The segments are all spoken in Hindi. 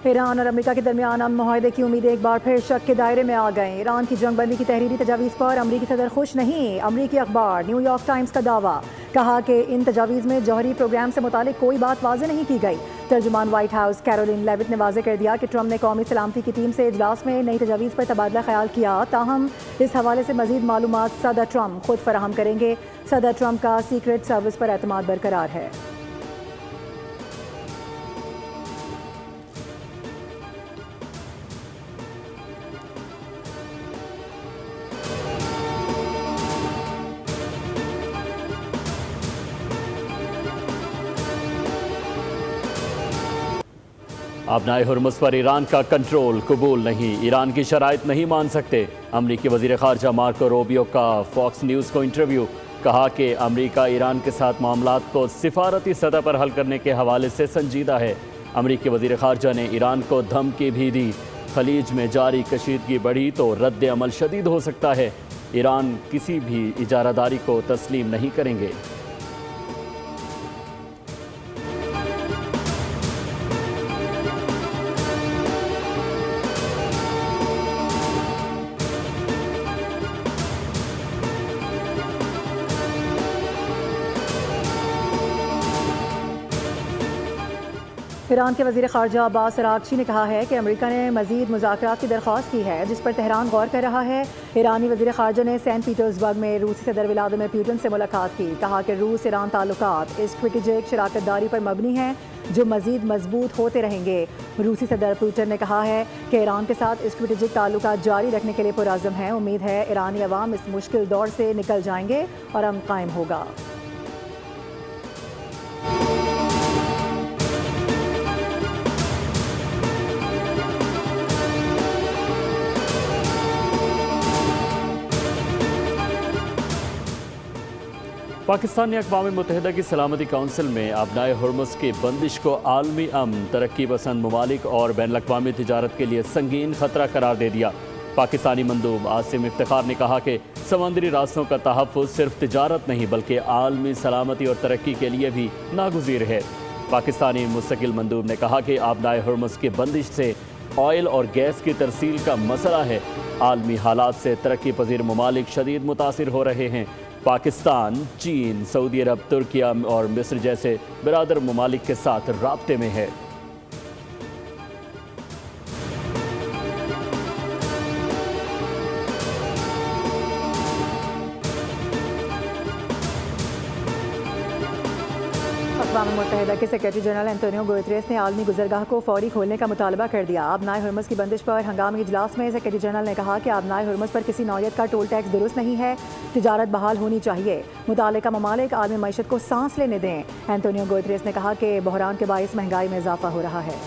ईरान और अमेरिका के दरमियान अमन मुआहदे की उम्मीदें एक बार फिर शक के दायरे में आ गए। ईरान की जंगबंदी की तहरीरी तजावीज़ पर अमरीकी सदर खुश नहीं। अमरीकी अखबार न्यूयॉर्क टाइम्स का दावा, कहा कि इन तजावीज़ में जौहरी प्रोग्राम से मुतालिक कोई बात वाज़ेह नहीं की गई। तर्जुमान व्हाइट हाउस कैरोलिन लेविट ने वाज़ेह कर दिया कि ट्रंप ने कौमी सलामती की टीम से इजलास में नई तजावीज़ पर तबादला ख्याल किया, ताहम इस हवाले से मज़ीद मालूमात सदर ट्रंप खुद फराहम करेंगे। सदर ट्रंप का सीक्रेट सर्विस पर एतमाद बरकरार है। अपनाए हुर्मुज़ पर ईरान का कंट्रोल कबूल नहीं, ईरान की शराइत नहीं मान सकते। अमरीकी वज़ीर ख़ारजा मार्को रूबियो का फॉक्स न्यूज़ को इंटरव्यू, कहा कि अमरीका ईरान के साथ मामलात को सिफारती सतह पर हल करने के हवाले से संजीदा है। अमरीकी वज़ीर ख़ारजा ने ईरान को धमकी भी दी, खलीज में जारी कशीदगी बढ़ी तो रद्द अमल शदीद हो सकता है। ईरान किसी भी इजारादारी को तस्लीम नहीं करेंगे। ईरान के वज़ीर ख़ारजा अब्बास अराग़ची ने कहा है कि अमेरिका ने मज़ीद मुज़ाकरात की दरख्वास्त की है, जिस पर तेहरान गौर कर रहा है। ईरानी वज़ीर ख़ारजा ने सेंट पीटर्सबर्ग में रूसी सदर व्लादिमीर पुतिन से मुलाकात की, कहा कि रूस ईरान ताल्लुकात स्ट्रेटेजिक शराकतदारी पर मबनी हैं जो मज़ीद मजबूत होते रहेंगे। रूसी सदर पुतिन ने कहा है कि ईरान के साथ स्ट्रेटेजिक ताल्लुकात जारी रखने के लिए पुरअज़्म है। उम्मीद है ईरानी अवाम इस मुश्किल दौर से निकल जाएंगे और अमन कायम होगा। पाकिस्तान ने अक़वाम मुत्तहिदा की सलामती काउंसिल में अपनाए हुर्मुज़ की बंदिश को आलमी अमन, तरक्की पसंद ममालिक और बैनुल अक़वामी तिजारत के लिए संगीन ख़तरा करार दे दिया। पाकिस्तानी मंदूब आसिम इफ्तिखार ने कहा कि समंदरी रास्तों का तहफ़्फ़ुज़ सिर्फ तिजारत नहीं बल्कि आलमी सलामती और तरक्की के लिए भी नागुज़ीर है। पाकिस्तानी मुस्तकिल मंदूब ने कहा कि अपनाए हुर्मुज़ की बंदिश से ऑयल और गैस की तरसील का मसला है। आलमी हालात से तरक्की पजीर ममालिक शदीद मुतासिर हो रहे हैं। पाकिस्तान, चीन, सऊदी अरब, तुर्किया और मिस्र जैसे बिरादर ममालिक के साथ राब्ते में है। अक़वाम मुत्तहिदा के सेक्रेटरी जनरल एंटोनियो गुतेरेस ने आलमी गुज़रगाह को फौरी खोलने का मुतालबा कर दिया। अपनाए हुर्मुज़ की बंदिश पर हंगामी इजलास में सेक्रेटरी जनरल ने कहा कि अपनाए हुर्मुज़ पर किसी नौयत का टोल टैक्स दुरुस्त नहीं है, तिजारत बहाल होनी चाहिए। मुतालिका ममालिक आलमी मईशत को सांस लेने दें। एंटोनियो गुतेरेस ने कहा कि बहरान के बाइस महंगाई में इजाफा हो रहा है।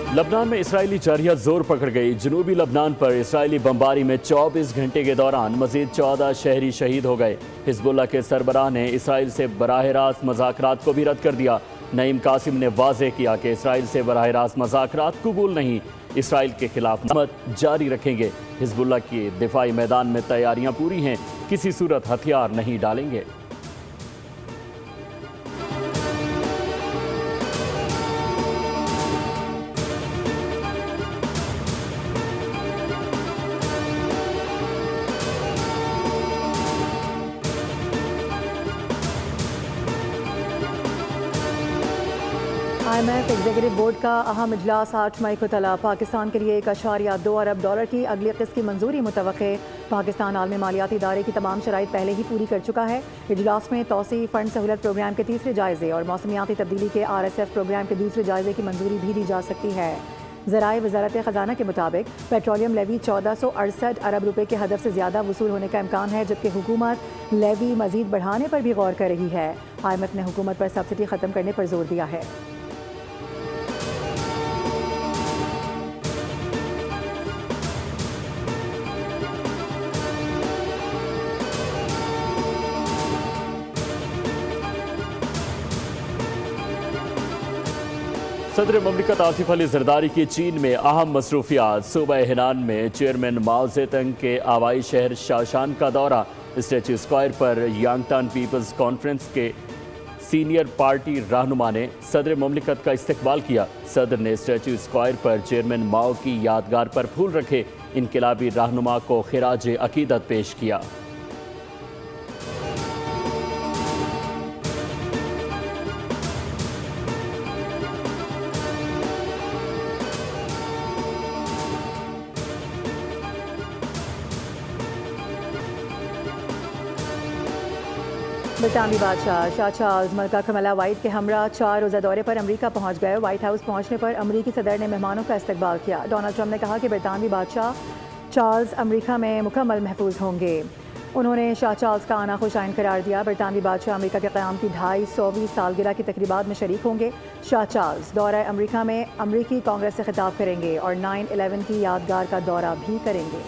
लबनान में इसराइली जारिया जोर पकड़ गई। जनूबी लबनान पर इसराइली बमबारी में 24 घंटे के दौरान मजीद 14 शहरी शहीद हो गए। हिजबुल्लाह के सरबराह ने इसराइल से बराह रास्त मज़ाकरात को भी रद्द कर दिया। नईम कासिम ने वाज़ेह किया कि इसराइल से बराह रास्त मज़ाकरात कबूल नहीं, इसराइल के खिलाफ मत जारी रखेंगे। हिजबुल्लाह के दिफाई मैदान में तैयारियां पूरी हैं, किसी सूरत हथियार नहीं डालेंगे। IMF एग्जीक्यूटिव बोर्ड का अहम इजलास 8 मई को तला। पाकिस्तान के लिए $1.2 अरब की अगली किस्त की मंजूरी मुतवक्के। पाकिस्तान आलमी मालियाती इदारे की तमाम शराइत पहले ही पूरी कर चुका है। इजलास में तौसी फंड सहूलत प्रोग्राम के तीसरे जायजे और मौसमियाती तब्दीली के RSF प्रोग्राम के दूसरे जायजे की मंजूरी भी दी जा सकती है। ज़राए वज़ारत ख़जाना के मुताबिक पेट्रोलियम लेवी 1468 अरब रुपए के हदफ से ज़्यादा वसूल होने का इम्कान है, जबकि हुकूमत लेवी मज़ीद बढ़ाने पर भी गौर कर रही है। IMF ने हुकूमत पर सब्सिडी ख़त्म करने पर जोर दिया है। सदर ममलिकत आसिफ अली जरदारी की चीन में अहम मसरूफियात। सूबा हिनान में चेयरमैन माओ जेतंग के आवाई शहर शाशान का दौरा। स्टैच्यू स्क्वायर पर यांगटान पीपल्स कॉन्फ्रेंस के सीनियर पार्टी रहनुमा ने सदर ममलिकत का इस्तकबाल किया। सदर ने स्टैच्यू स्क्वायर पर चेयरमैन माओ की यादगार पर फूल रखे। इनकलाबी रहनुमा को खिराज अकीदत पेश किया। ब्रितानवी बादशाह शाह चार्ल्स मलका कमला वाइट के हमरा 4 रोज़ा दौरे पर अमेरिका पहुंच गए। व्हाइट हाउस पहुंचने पर अमेरिकी सदर ने मेहमानों का इस्तकबाल किया। डोनाल्ड ट्रंप ने कहा कि ब्रितानवी बादशाह चार्ल्स अमेरिका में मुकम्मल महफूज होंगे। उन्होंने शाह चार्ल्स का आना खुशाइन करार दिया। ब्रितानवी बादशाह अमेरिका के क़याम की 250वीं सालगिरह की तकरीबात में शरीक होंगे। शाह चार्ल्स दौरा अमेरिका में अमेरिकी कांग्रेस से खिताब करेंगे और 9/11 की यादगार का दौरा भी करेंगे।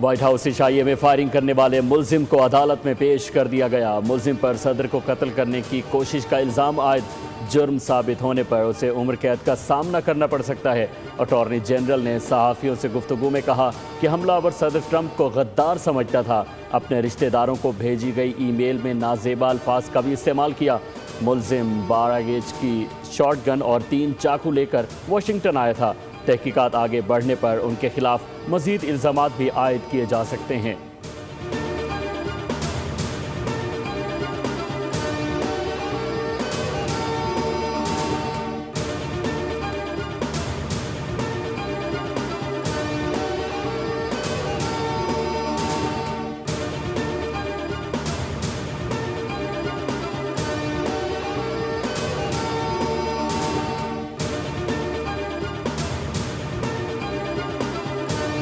व्हाइट हाउस इशाइये में फायरिंग करने वाले मुलजिम को अदालत में पेश कर दिया गया। मुलजिम पर सदर को कत्ल करने की कोशिश का इल्ज़ाम आयद। जुर्म साबित होने पर उसे उम्र कैद का सामना करना पड़ सकता है। अटॉर्नी जनरल ने सहाफ़ियों से गुफ्तगू में कहा कि हमलावर सदर ट्रंप को गद्दार समझता था। अपने रिश्तेदारों को भेजी गई ईमेल में नाजेबा अल्फाज का भी इस्तेमाल किया। मुलजिम 12 गेज की शॉर्ट गन और 3 चाकू लेकर वाशिंगटन आया था। तहकीकात आगे बढ़ने पर उनके खिलाफ मजीद इल्ज़ामात भी आयद किए जा सकते हैं।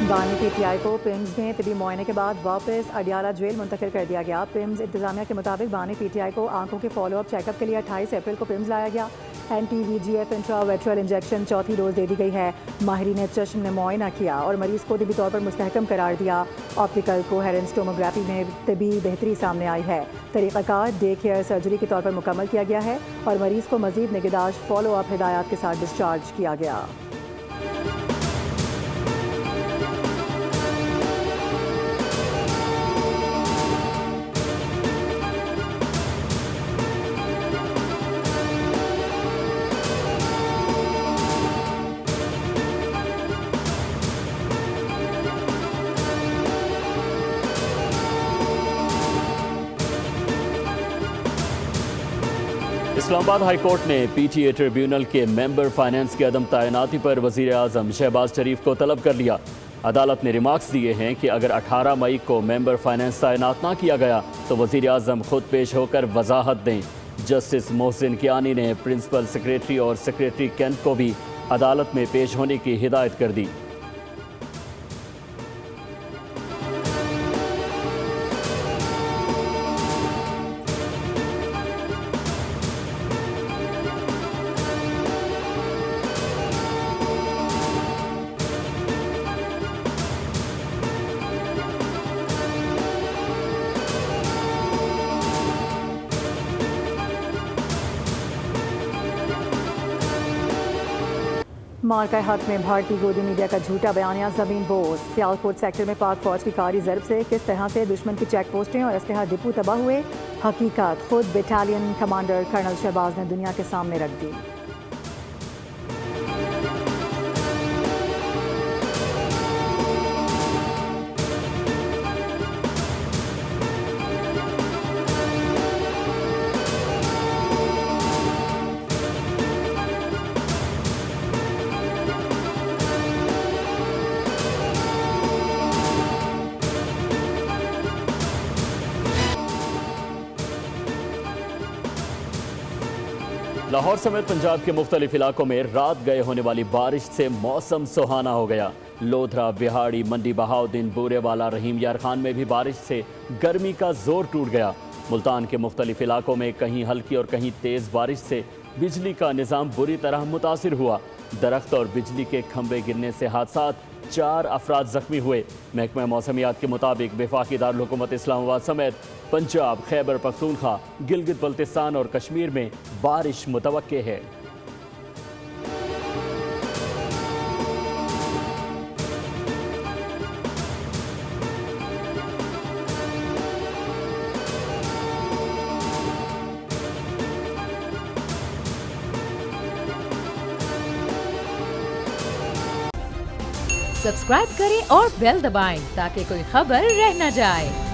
बानी पीटीआई को पिम्स में तिबी मुआयने के बाद वापस अडियाला जेल मुंतकिल कर दिया गया। पिम्स इंतजामिया के मुताबिक बानी पीटीआई को आंखों के फॉलोअप चेकअप के लिए 28 अप्रैल को पिम्स लाया गया। NTVGF इंट्रावेट्रल इंजेक्शन चौथी रोज़ दे दी गई है। माहिरीन चश्म ने मुआयना किया और मरीज़ को तिबी तौर पर मुस्तहकम करार दिया। ऑप्टिकल कोहेरेंस टोमोग्राफी में तिबी बेहतरी सामने आई है। तरीक़ाकार डे केयर सर्जरी के तौर पर मुकम्मल किया गया है और मरीज़ को मज़ीद निगहदाश्त फॉलोअप हिदायत के साथ डिस्चार्ज किया गया। इस्लामाबाद हाई कोर्ट ने PTA ट्रिब्यूनल के मेंबर फाइनेंस की अदम तैनाती पर वज़ीर आज़म शहबाज शरीफ को तलब कर लिया। अदालत ने रिमार्क्स दिए हैं कि अगर 18 मई को मेंबर फाइनेंस तैनात ना किया गया तो वज़ीर आज़म खुद पेश होकर वजाहत दें। जस्टिस मोहसिन कियानी ने प्रिंसिपल सेक्रेटरी और सेक्रेटरी कैंट को भी अदालत में पेश होने की हिदायत कर दी। मार्का हक में भारतीय गोदी मीडिया का झूठा बयानिया ज़मीन बोझ। सियालकोट सेक्टर में पाक फौज की कारी ज़रब से किस तरह से दुश्मन की चेक पोस्टें और असलहा डिपो तबाह हुए, हकीकत खुद बटालियन कमांडर कर्नल शहबाज ने दुनिया के सामने रख दी। लाहौर समेत पंजाब के मुख्तलिफ इलाकों में रात गए होने वाली बारिश से मौसम सुहाना हो गया। लोधरा, बिहाड़ी, मंडी बहाउद्दीन, बूरेवाला, रहीम यार खान में भी बारिश से गर्मी का जोर टूट गया। मुल्तान के मुख्तलिफ इलाकों में कहीं हल्की और कहीं तेज़ बारिश से बिजली का निज़ाम बुरी तरह मुतासिर हुआ। दरख्त और बिजली के खंभे गिरने से हादसात, 4 अफराद जख्मी हुए। महकमा मौसमियात के मुताबिक वफाकी दारुल हुकूमत इस्लामाबाद समेत पंजाब, खैबर पख्तूनख्वा, गिलगित बल्तिस्तान और कश्मीर में बारिश मुतवक्के है। सब्सक्राइब करें और बेल दबाएं ताकि कोई खबर रह न जाए।